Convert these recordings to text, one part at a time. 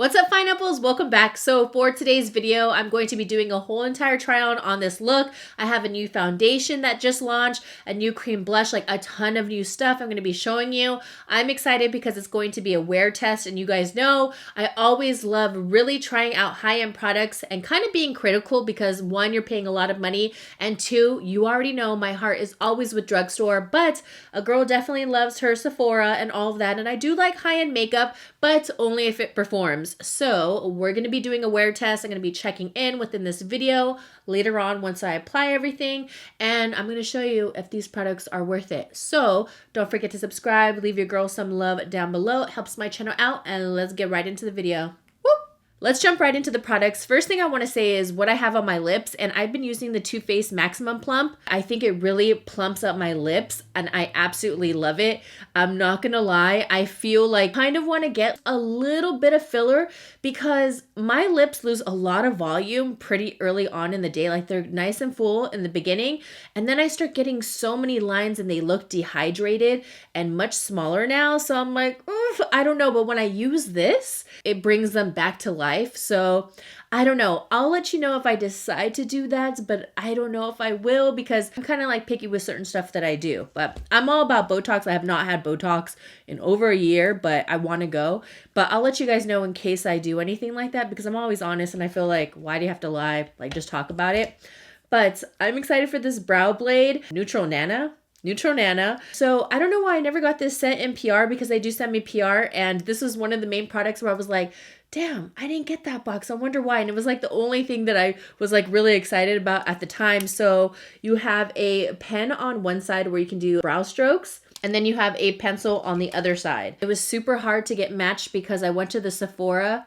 What's up, Pineapples? Welcome back. So for today's video, I'm going to be doing a whole entire try on this look. I have a new foundation that just launched, a new cream blush, like a ton of new stuff I'm going to be showing you. I'm excited because it's going to be a wear test, and you guys know I always love really trying out high-end products and kind of being critical because one, you're paying a lot of money, and two, you already know my heart is always with drugstore, but a girl definitely loves her Sephora and all of that, and I do like high-end makeup, but only if it performs. So we're going to be doing a wear test. I'm going to be checking in within this video later on once I apply everything, and I'm going to show you if these products are worth it. So don't forget to subscribe, leave your girl some love down below. It helps my channel out, and let's get right into the video. Let's jump right into the products. First thing I want to say is what I have on my lips, and I've been using the Too Faced Maximum Plump. I think it really plumps up my lips, and I absolutely love it. I'm not gonna lie, I feel like I kind of want to get a little bit of filler because my lips lose a lot of volume pretty early on in the day. Like they're nice and full in the beginning, and then I start getting so many lines and they look dehydrated and much smaller now. So I'm like, oof, I don't know, but when I use this, it brings them back to life. So I don't know. I'll let you know if I decide to do that, but I don't know if I will because I'm kind of like picky with certain stuff that I do. But I'm all about Botox. I have not had Botox in over a year, but I want to go. But I'll let you guys know in case I do anything like that because I'm always honest and I feel like, why do you have to lie? Like, just talk about it. But I'm excited for this brow blade, Neutral Nana. So I don't know why I never got this sent in PR because they do send me PR, and this was one of the main products where I was like, damn, I didn't get that box. I wonder why. And it was like the only thing that I was like really excited about at the time. So you have a pen on one side where you can do brow strokes, and then you have a pencil on the other side. It was super hard to get matched because I went to the Sephora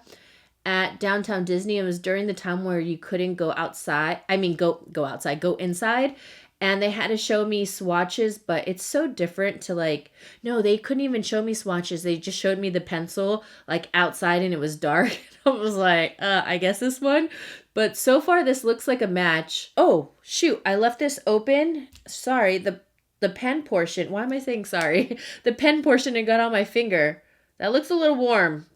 at downtown Disney. It was during the time where you couldn't go outside. I mean, go outside, go inside. And they had to show me swatches, but it's so different to like, no, they couldn't even show me swatches. They just showed me the pencil like outside and it was dark. I was like, I guess this one. But so far this looks like a match. Oh, shoot. I left this open. Sorry. The pen portion. Why am I saying sorry? The pen portion and got on my finger. That looks a little warm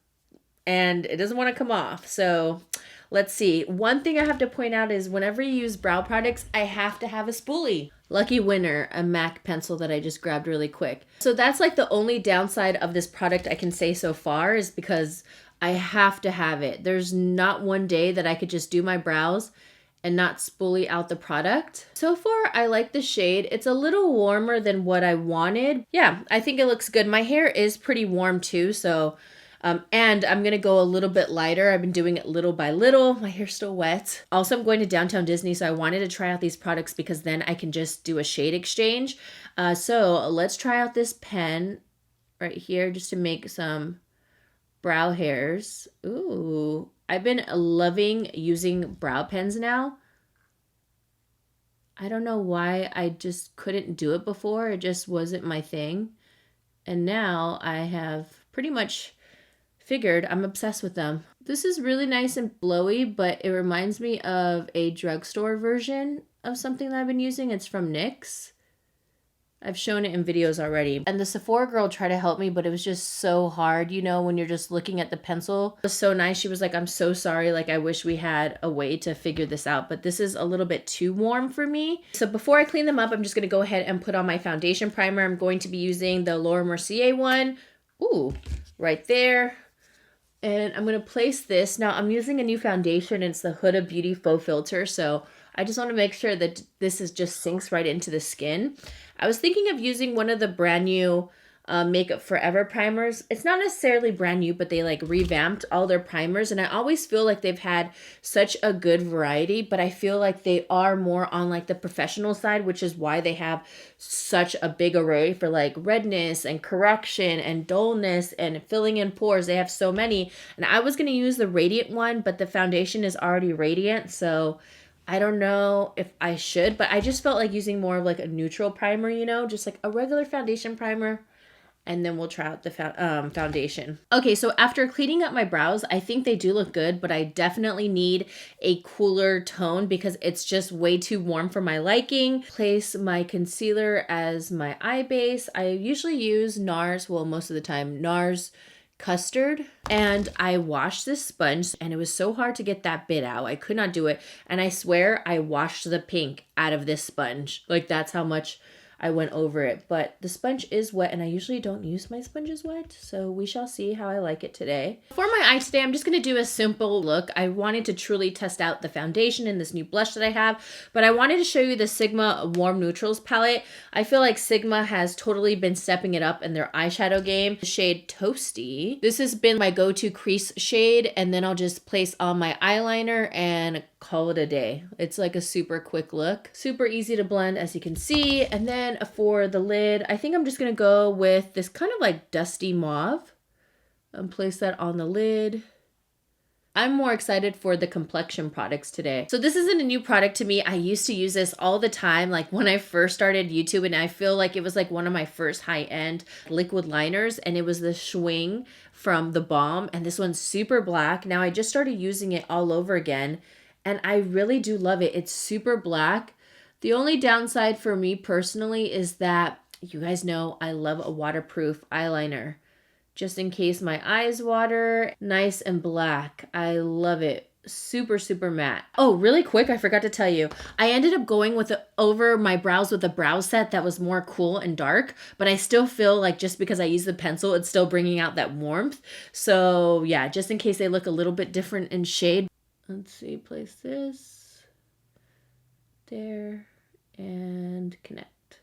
and it doesn't want to come off. So let's see. One thing I have to point out is whenever you use brow products, I have to have a spoolie. Lucky winner, a MAC pencil that I just grabbed really quick. So that's like the only downside of this product I can say so far is because I have to have it. There's not one day that I could just do my brows and not spoolie out the product. So far, I like the shade. It's a little warmer than what I wanted. Yeah, I think it looks good. My hair is pretty warm too, so and I'm going to go a little bit lighter. I've been doing it little by little. My hair's still wet. Also, I'm going to downtown Disney, so I wanted to try out these products because then I can just do a shade exchange. So let's try out this pen right here just to make some brow hairs. Ooh, I've been loving using brow pens now. I don't know why I just couldn't do it before. It just wasn't my thing. And now I have pretty much figured I'm obsessed with them. This is really nice and blowy, but it reminds me of a drugstore version of something that I've been using. It's from NYX. I've shown it in videos already. And the Sephora girl tried to help me, but it was just so hard, you know, when you're just looking at the pencil. It was so nice. She was like, I'm so sorry. Like, I wish we had a way to figure this out, but this is a little bit too warm for me. So before I clean them up, I'm just going to go ahead and put on my foundation primer. I'm going to be using the Laura Mercier one. Ooh, right there. And I'm going to place this. Now, I'm using a new foundation. It's the Huda Beauty Faux Filter. So I just want to make sure that this is just sinks right into the skin. I was thinking of using one of the brand new Makeup Forever primers. It's not necessarily brand new, but they like revamped all their primers. And I always feel like they've had such a good variety, but I feel like they are more on like the professional side, which is why they have such a big array for like redness and correction and dullness and filling in pores. They have so many. And I was going to use the Radiant one, but the foundation is already Radiant. So I don't know if I should, but I just felt like using more of like a neutral primer, you know, just like a regular foundation primer. And then we'll try out the foundation. Okay, so after cleaning up my brows, I think they do look good, but I definitely need a cooler tone because it's just way too warm for my liking. Place my concealer as my eye base. I usually use NARS, well, most of the time, NARS custard, and I washed this sponge, and it was so hard to get that bit out. I could not do it, and I swear I washed the pink out of this sponge. Like, that's how much I went over it. But the sponge is wet, and I usually don't use my sponges wet, so we shall see how I like it today. For my eye today, I'm just going to do a simple look. I wanted to truly test out the foundation and this new blush that I have, but I wanted to show you the Sigma Warm Neutrals palette. I feel like Sigma has totally been stepping it up in their eyeshadow game. The shade Toasty. This has been my go-to crease shade, and then I'll just place on my eyeliner and call it a day. It's like a super quick look. Super easy to blend, as you can see. And then for the lid, I think I'm just going to go with this kind of like dusty mauve and place that on the lid. I'm more excited for the Complexion products today. So this isn't a new product to me. I used to use this all the time, like when I first started YouTube, and I feel like it was like one of my first high-end liquid liners, and it was the Swing from The Balm, and this one's super black. Now I just started using it all over again, and I really do love it. It's super black. The only downside for me personally is that, you guys know, I love a waterproof eyeliner. Just in case my eyes water. Nice and black. I love it. Super, super matte. Oh, really quick, I forgot to tell you. I ended up going over my brows with a brow set that was more cool and dark, but I still feel like just because I use the pencil, it's still bringing out that warmth. So yeah, just in case they look a little bit different in shade. Let's see, place this there and connect.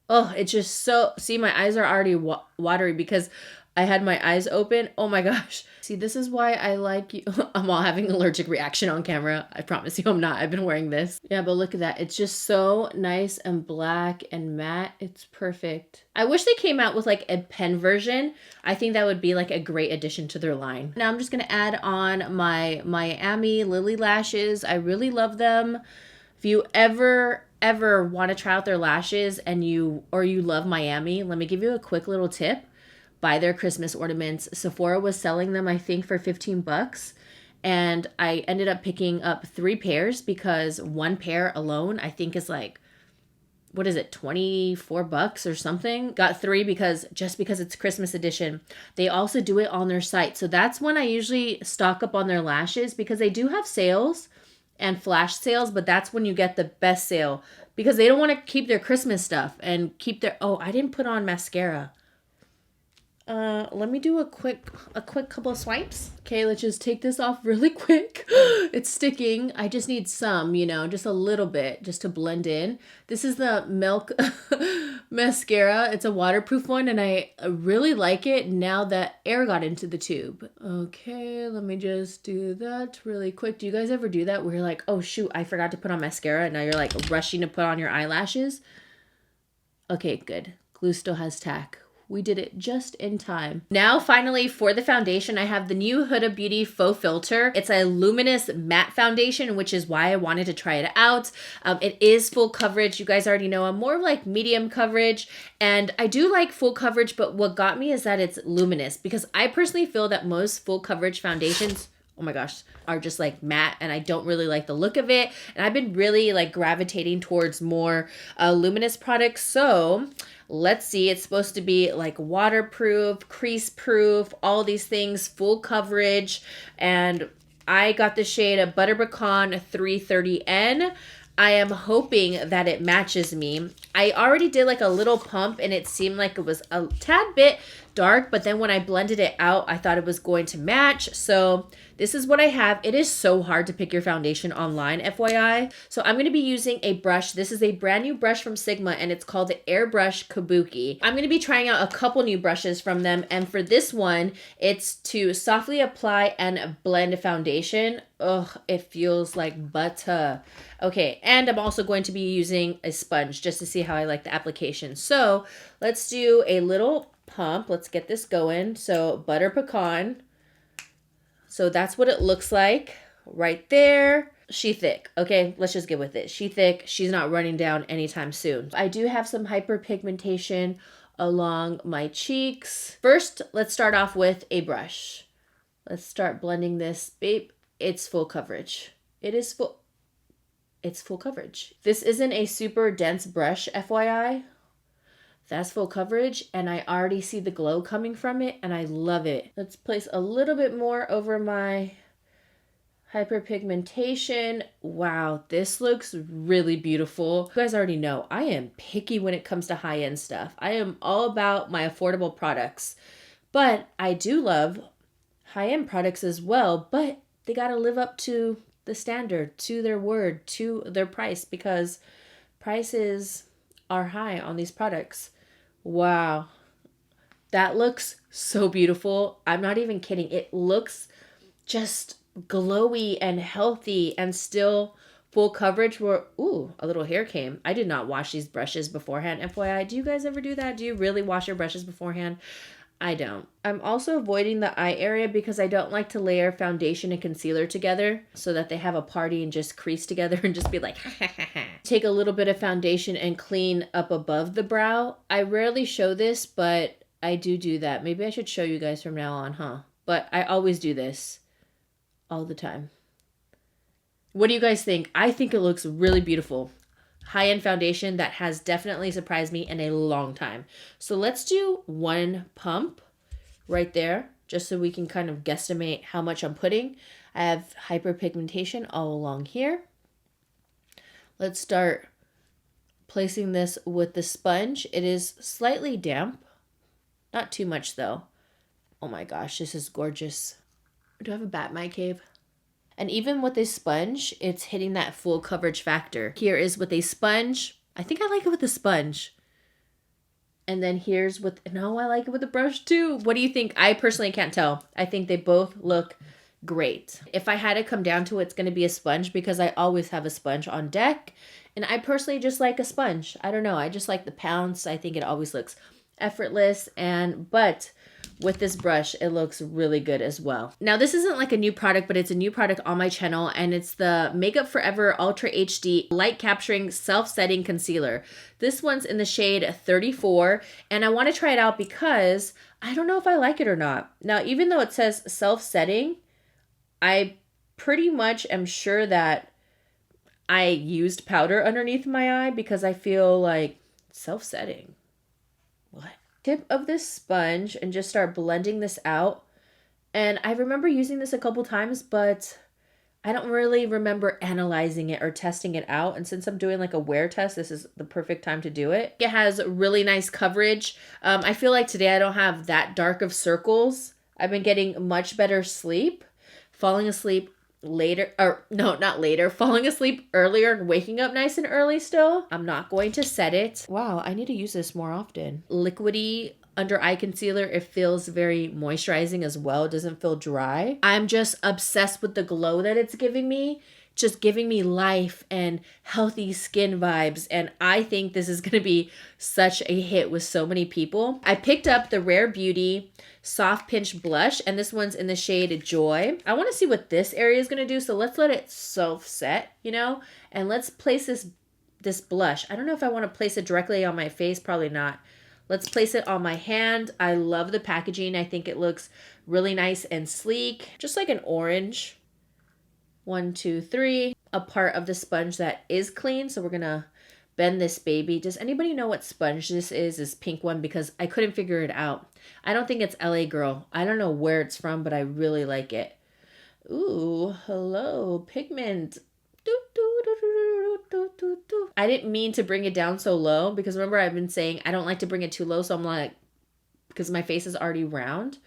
Oh, it's just so, see, my eyes are already watery because I had my eyes open. Oh my gosh. See, this is why I like you. I'm all having an allergic reaction on camera. I promise you I'm not. I've been wearing this. Yeah, but look at that. It's just so nice and black and matte. It's perfect. I wish they came out with like a pen version. I think that would be like a great addition to their line. Now I'm just going to add on my Miami Lily lashes. I really love them. If you ever want to try out their lashes and you love Miami, let me give you a quick little tip. Buy their Christmas ornaments. Sephora was selling them, I think, for 15 bucks. And I ended up picking up 3 pairs because one pair alone, I think, is like, what is it, 24 bucks or something? Got 3 because it's Christmas edition. They also do it on their site. So that's when I usually stock up on their lashes because they do have sales and flash sales, but that's when you get the best sale because they don't want to keep their Christmas stuff and keep their, oh, I didn't put on mascara. Let me do a quick couple of swipes. Okay, let's just take this off really quick. It's sticking. I just need some, just a little bit just to blend in. This is the Milk mascara. It's a waterproof one and I really like it now that air got into the tube. Okay, let me just do that really quick. Do you guys ever do that where you're like, oh shoot, I forgot to put on mascara and now you're like rushing to put on your eyelashes? Okay, good. Glue still has tack. We did it just in time. Now, finally, for the foundation, I have the new Huda Beauty Faux Filter. It's a luminous matte foundation, which is why I wanted to try it out. It is full coverage. You guys already know I'm more like medium coverage, and I do like full coverage, but what got me is that it's luminous because I personally feel that most full coverage foundations, oh my gosh, are just like matte and I don't really like the look of it. And I've been really like gravitating towards more luminous products. So let's see, it's supposed to be like waterproof, crease proof, all these things, full coverage. And I got the shade of Butter Pecan 330N. I am hoping that it matches me. I already did like a little pump and it seemed like it was a tad bit dark, but then when I blended it out, I thought it was going to match. So this is what I have. It is so hard to pick your foundation online, FYI. So I'm going to be using a brush. This is a brand new brush from Sigma and it's called the Airbrush Kabuki. I'm going to be trying out a couple new brushes from them. And for this one, it's to softly apply and blend a foundation. Ugh, it feels like butter. Okay, and I'm also going to be using a sponge just to see how I like the application. So let's do a little pump. Let's get this going. So Butter Pecan. So that's what it looks like right there. She thick. Okay, let's just get with it. She thick. She's not running down anytime soon. I do have some hyperpigmentation along my cheeks. First, let's start off with a brush. Let's start blending this. Babe, it's full coverage. It's full coverage. This isn't a super dense brush, FYI. That's full coverage, and I already see the glow coming from it, and I love it. Let's place a little bit more over my hyperpigmentation. Wow, this looks really beautiful. You guys already know I am picky when it comes to high-end stuff. I am all about my affordable products, but I do love high-end products as well, but they got to live up to the standard, to their word, to their price, because prices are high on these products. Wow, that looks so beautiful. I'm not even kidding. It looks just glowy and healthy and still full coverage where, ooh, a little hair came. I did not wash these brushes beforehand. FYI, do you guys ever do that? Do you really wash your brushes beforehand? I don't. I'm also avoiding the eye area because I don't like to layer foundation and concealer together so that they have a party and just crease together and just be like, ha ha ha ha. Take a little bit of foundation and clean up above the brow. I rarely show this, but I do that. Maybe I should show you guys from now on, huh? But I always do this all the time. What do you guys think? I think it looks really beautiful. High-end foundation that has definitely surprised me in a long time. So let's do one pump right there, just so we can kind of guesstimate how much I'm putting. I have hyperpigmentation all along here. Let's start placing this with the sponge. It is slightly damp. Not too much though. Oh my gosh, this is gorgeous. Do I have a bat in my cave? And even with a sponge, it's hitting that full coverage factor. Here is with a sponge. I think I like it with a sponge. And then here's with, no, I like it with a brush too. What do you think? I personally can't tell. I think they both look great. If I had to come down to it, it's going to be a sponge because I always have a sponge on deck. And I personally just like a sponge. I don't know. I just like the pounce. I think it always looks effortless. But with this brush, it looks really good as well. Now, this isn't like a new product, but it's a new product on my channel, and it's the Makeup Forever Ultra HD Light Capturing Self-Setting Concealer. This one's in the shade 34, and I want to try it out because I don't know if I like it or not. Now, even though it says self-setting, I pretty much am sure that I used powder underneath my eye because I feel like self-setting. What? Tip of this sponge and just start blending this out. And I remember using this a couple times, but I don't really remember analyzing it or testing it out. And since I'm doing like a wear test, this is the perfect time to do it. It has really nice coverage. I feel like today I don't have that dark of circles. I've been getting much better sleep, falling asleep later, or no, not later, falling asleep earlier and waking up nice and early still. I'm not going to set it. Wow, I need to use this more often. Liquidy under eye concealer. It feels very moisturizing as well. It doesn't feel dry. I'm just obsessed with the glow that it's giving me. Just giving me life and healthy skin vibes. And I think this is going to be such a hit with so many people. I picked up the Rare Beauty Soft Pinch Blush, and this one's in the shade Joy. I want to see what this area is going to do. So let's let it self-set, you know, and let's place this blush. I don't know if I want to place it directly on my face. Probably not. Let's place it on my hand. I love the packaging. I think it looks really nice and sleek, just like an orange. 1, 2, 3. A part of the sponge that is clean. So we're going to bend this baby. Does anybody know what sponge this is? This pink one, because I couldn't figure it out. I don't think it's LA Girl. I don't know where it's from, but I really like it. Ooh, hello, pigment. I didn't mean to bring it down so low because remember I've been saying I don't like to bring it too low. So I'm like, because my face is already round,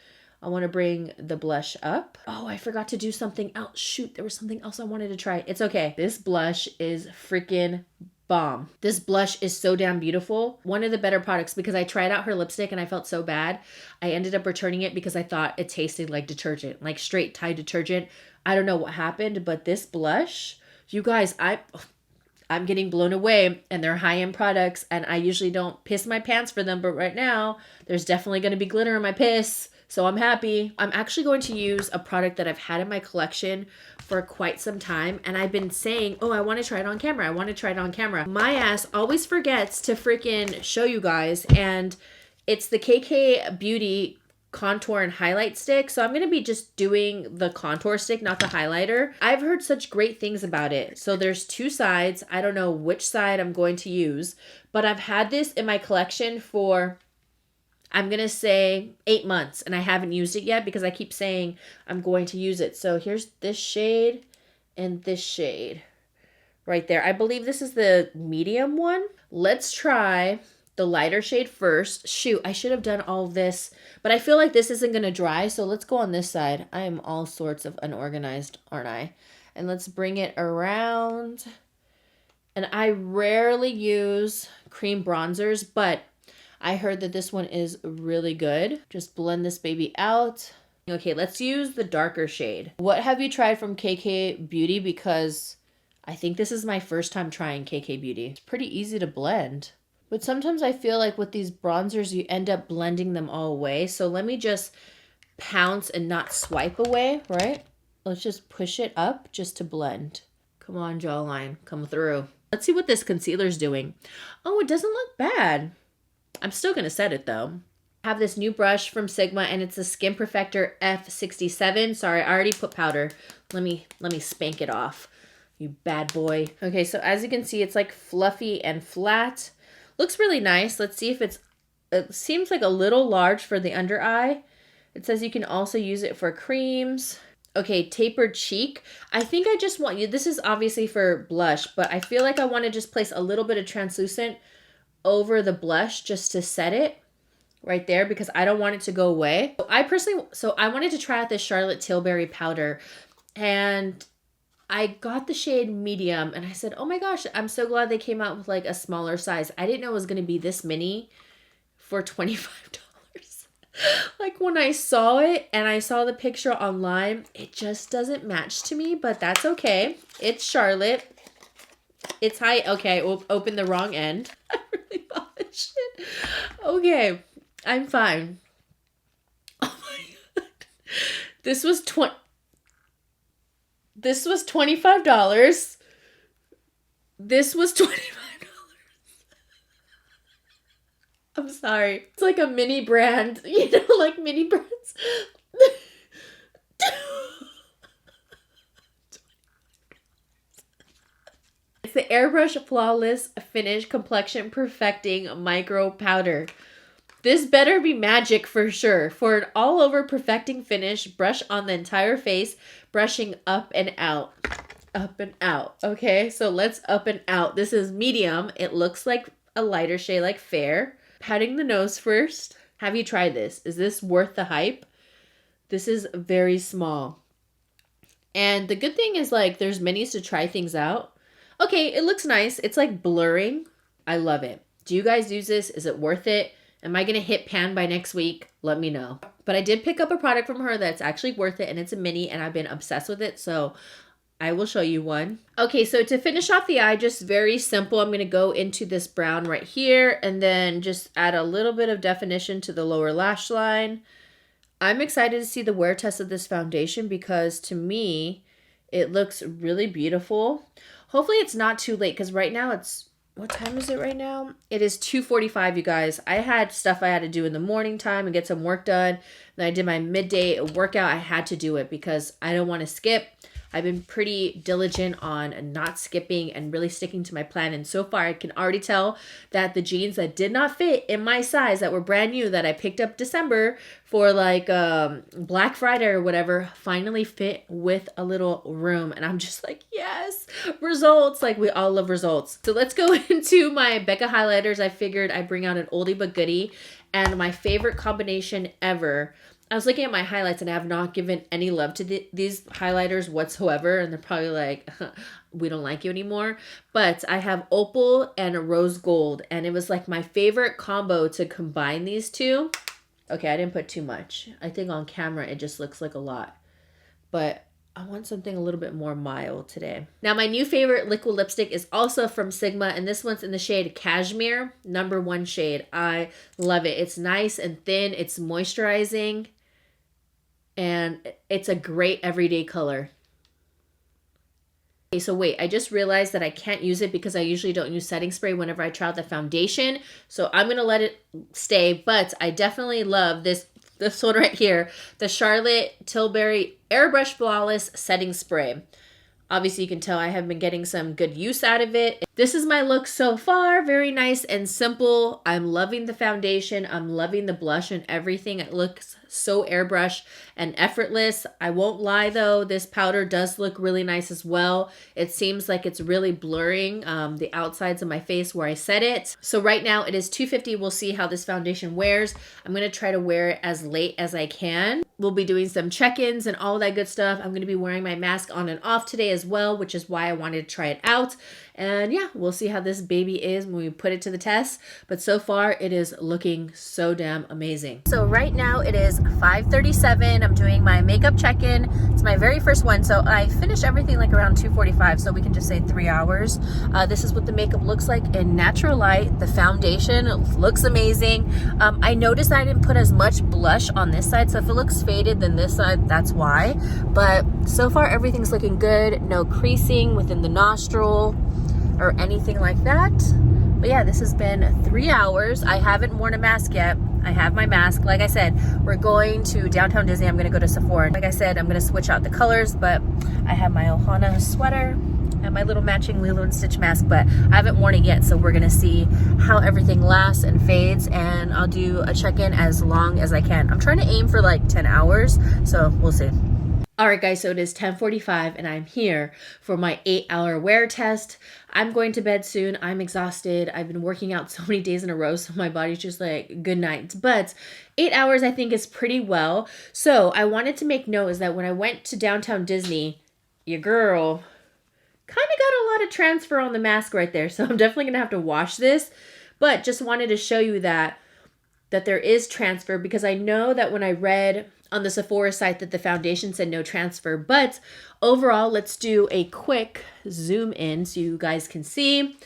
I want to bring the blush up. Oh, I forgot to do something else. Shoot, there was something else I wanted to try. It's okay. This blush is freaking bomb. This blush is so damn beautiful. One of the better products because I tried out her lipstick and I felt so bad. I ended up returning it because I thought it tasted like detergent, like straight Tide detergent. I don't know what happened, but this blush, you guys, I'm getting blown away, and they're high-end products, and I usually don't piss my pants for them, but right now there's definitely going to be glitter in my piss. So I'm happy. I'm actually going to use a product that I've had in my collection for quite some time. And I've been saying, oh, I want to try it on camera. I want to try it on camera. My ass always forgets to freaking show you guys. And it's the KK Beauty contour and highlight stick. So I'm going to be just doing the contour stick, not the highlighter. I've heard such great things about it. So there's two sides. I don't know which side I'm going to use, but I've had this in my collection for, I'm going to say 8 months, and I haven't used it yet because I keep saying I'm going to use it. So here's this shade and this shade right there. I believe this is the medium one. Let's try the lighter shade first. Shoot, I should have done all this, but I feel like this isn't going to dry. So let's go on this side. I am all sorts of unorganized, aren't I? And let's bring it around. And I rarely use cream bronzers, but I heard that this one is really good. Just blend this baby out. Okay, let's use the darker shade. What have you tried from KK Beauty? Because I think this is my first time trying KK Beauty. It's pretty easy to blend. But sometimes I feel like with these bronzers, you end up blending them all away. So let me just pounce and not swipe away, right? Let's just push it up just to blend. Come on, jawline, come through. Let's see what this concealer's doing. Oh, it doesn't look bad. I'm still gonna set it though. I have this new brush from Sigma, and it's the Skin Perfector F67. Sorry, I already put powder. Let me spank it off, you bad boy. Okay, so as you can see, it's like fluffy and flat. Looks really nice. Let's see if it seems like a little large for the under eye. It says you can also use it for creams. Okay, tapered cheek. I think I just want you, this is obviously for blush, but I feel like I want to just place a little bit of translucent over the blush just to set it right there because I don't want it to go away. So I wanted to try out this Charlotte Tilbury powder, and I got the shade medium, and I said, oh my gosh, I'm so glad they came out with like a smaller size. I didn't know it was going to be this mini for $25. Like when I saw it and I saw the picture online, it just doesn't match to me, but that's okay. It's Charlotte. It's high. Okay, open the wrong end. I really bought this shit. Okay, I'm fine. Oh my God. This was $25. This was $25. I'm sorry. It's like a mini brand, you know, like mini brands. It's the Airbrush Flawless Finish Complexion Perfecting Micro Powder. This better be magic for sure. For an all-over perfecting finish, brush on the entire face, brushing up and out. Up and out. Okay, so let's up and out. This is medium. It looks like a lighter shade, like fair. Patting the nose first. Have you tried this? Is this worth the hype? This is very small. And the good thing is, like, there's minis to try things out. Okay, it looks nice. It's like blurring. I love it. Do you guys use this? Is it worth it? Am I going to hit pan by next week? Let me know. But I did pick up a product from her that's actually worth it, and it's a mini, and I've been obsessed with it, so I will show you one. Okay, so to finish off the eye, just very simple. I'm going to go into this brown right here and then just add a little bit of definition to the lower lash line. I'm excited to see the wear test of this foundation because to me, it looks really beautiful. Hopefully it's not too late because right now it's, what time is it right now? It is 2:45, you guys. I had stuff I had to do in the morning time and get some work done. Then I did my midday workout. I had to do it because I don't want to skip. I've been pretty diligent on not skipping and really sticking to my plan. And so far, I can already tell that the jeans that did not fit in my size that were brand new that I picked up December for like Black Friday or whatever finally fit with a little room. And I'm just like, yes, results. Like we all love results. So let's go into my Becca Highlighters. I figured I'd bring out an oldie but goodie and my favorite combination ever. I was looking at my highlights and I have not given any love to these highlighters whatsoever. And they're probably like, we don't like you anymore. But I have Opal and Rose Gold. And it was like my favorite combo to combine these two. Okay, I didn't put too much. I think on camera it just looks like a lot. But I want something a little bit more mild today. Now my new favorite liquid lipstick is also from Sigma. And this one's in the shade Cashmere, #1 shade. I love it. It's nice and thin. It's moisturizing. And it's a great everyday color. Okay, so wait, I just realized that I can't use it because I usually don't use setting spray whenever I try out the foundation. So I'm going to let it stay, but I definitely love this this one right here, the Charlotte Tilbury Airbrush Flawless Setting Spray. Obviously, you can tell I have been getting some good use out of it. This is my look so far. Very nice and simple. I'm loving the foundation. I'm loving the blush and everything. It looks so airbrush and effortless. I won't lie though, this powder does look really nice as well. It seems like it's really blurring the outsides of my face where I set it. So right now it is 250. We'll see how this foundation wears. I'm going to try to wear it as late as I can. We'll be doing some check-ins and all that good stuff. I'm going to be wearing my mask on and off today as well, which is why I wanted to try it out. And yeah, we'll see how this baby is when we put it to the test. But so far, it is looking so damn amazing. So right now it is 5:37. I'm doing my makeup check-in. It's my very first one. So I finished everything like around 2:45. So we can just say 3 hours. This is what the makeup looks like in natural light. The foundation looks amazing. I noticed I didn't put as much blush on this side. So if it looks faded than this side, that's why. But so far, everything's looking good. No creasing within the nostril or anything like that. But yeah, this has been 3 hours. I haven't worn a mask yet. I have my mask. Like I said, we're going to downtown Disney. I'm going to go to Sephora. Like I said, I'm going to switch out the colors, but I have my Ohana sweater and my little matching Lilo and Stitch mask, but I haven't worn it yet. So we're going to see how everything lasts and fades, and I'll do a check-in as long as I can. I'm trying to aim for like 10 hours, so we'll see. All right, guys, so it is 10:45 and I'm here for my 8-hour wear test. I'm going to bed soon. I'm exhausted. I've been working out so many days in a row, so my body's just like, good night. But 8 hours, I think, is pretty well. So I wanted to make note is that when I went to downtown Disney, your girl kind of got a lot of transfer on the mask right there. So I'm definitely going to have to wash this. But just wanted to show you that there is transfer, because I know that when I read on the Sephora site that the foundation said no transfer. But overall, let's do a quick zoom in so you guys can see.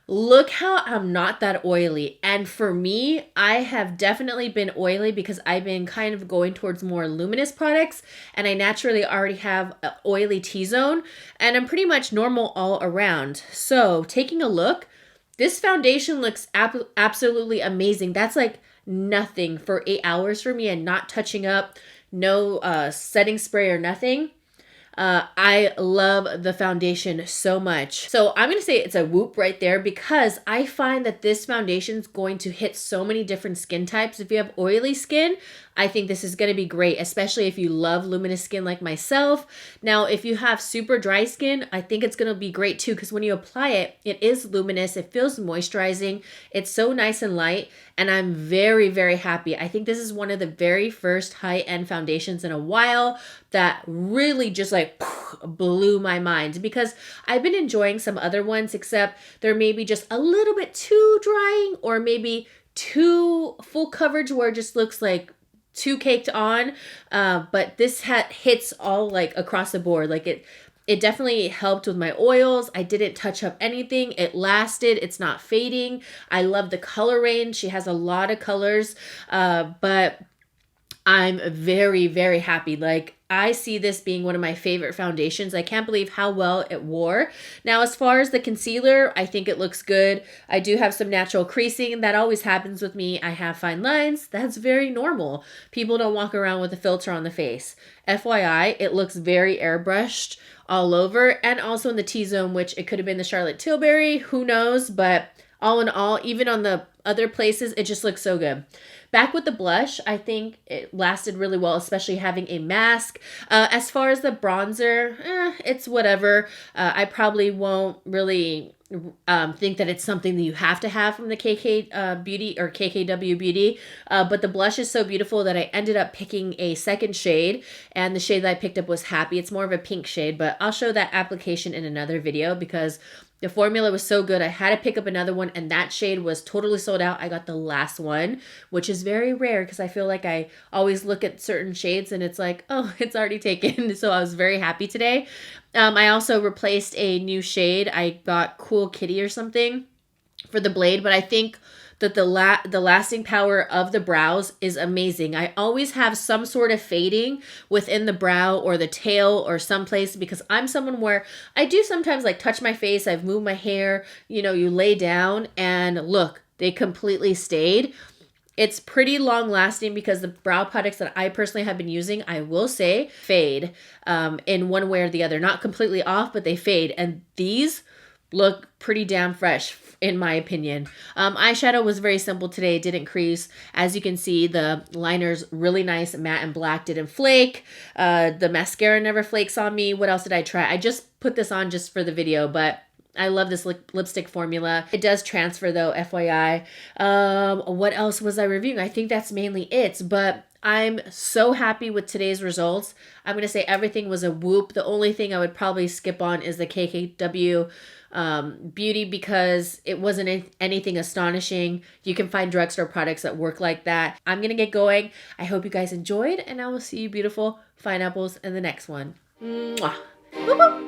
Look how I'm not that oily. And for me, I have definitely been oily because I've been kind of going towards more luminous products, and I naturally already have an oily T-zone, and I'm pretty much normal all around. So taking a look, this foundation looks absolutely amazing. That's like nothing for 8 hours for me and not touching up, no setting spray or nothing. I love the foundation so much. So I'm going to say it's a whoop right there, because I find that this foundation is going to hit so many different skin types. If you have oily skin, I think this is going to be great, especially if you love luminous skin like myself. Now, if you have super dry skin, I think it's going to be great too, because when you apply it, it is luminous. It feels moisturizing. It's so nice and light, and I'm very, very happy. I think this is one of the very first high-end foundations in a while that really just like blew my mind, because I've been enjoying some other ones, except they're maybe just a little bit too drying, or maybe too full coverage where it just looks like too caked on. But this hits all like across the board. Like it definitely helped with my oils. I didn't touch up anything. It lasted. It's not fading. I love the color range. She has a lot of colors, but I'm very, very happy. Like, I see this being one of my favorite foundations. I can't believe how well it wore. Now, as far as the concealer, I think it looks good. I do have some natural creasing. That always happens with me. I have fine lines. That's very normal. People don't walk around with a filter on the face. FYI, it looks very airbrushed all over, and also in the T-zone, which it could have been the Charlotte Tilbury. Who knows? But all in all, even on the other places, it just looks so good. Back with the blush, I think it lasted really well, especially having a mask. As far as the bronzer, it's whatever. I probably won't really think that it's something that you have to have from the KK Beauty or KKW Beauty. But the blush is so beautiful that I ended up picking a second shade, and the shade that I picked up was Happy. It's more of a pink shade, but I'll show that application in another video because the formula was so good. I had to pick up another one, and that shade was totally sold out. I got the last one, which is very rare because I feel like I always look at certain shades and it's like, oh, it's already taken. So I was very happy today. I also replaced a new shade. I got Cool Kitty or something for the blade, but I think that the lasting power of the brows is amazing. I always have some sort of fading within the brow or the tail or someplace, because I'm someone where I do sometimes like touch my face, I've moved my hair, you know, you lay down and look, they completely stayed. It's pretty long lasting because the brow products that I personally have been using, I will say, fade in one way or the other. Not completely off, but they fade. And these look pretty damn fresh in my opinion. Eyeshadow was very simple today. It didn't crease. As you can see, the liner's really nice, matte and black, didn't flake. The mascara never flakes on me. What else did I try? I just put this on just for the video, but I love this lipstick formula. It does transfer though, FYI. What else was I reviewing? I think that's mainly it, but I'm so happy with today's results. I'm going to say everything was a whoop. The only thing I would probably skip on is the KKW beauty because it wasn't anything astonishing. You can find drugstore products that work like that. I'm going to get going. I hope you guys enjoyed, and I will see you beautiful pineapples in the next one. Mwah. Boop, boop.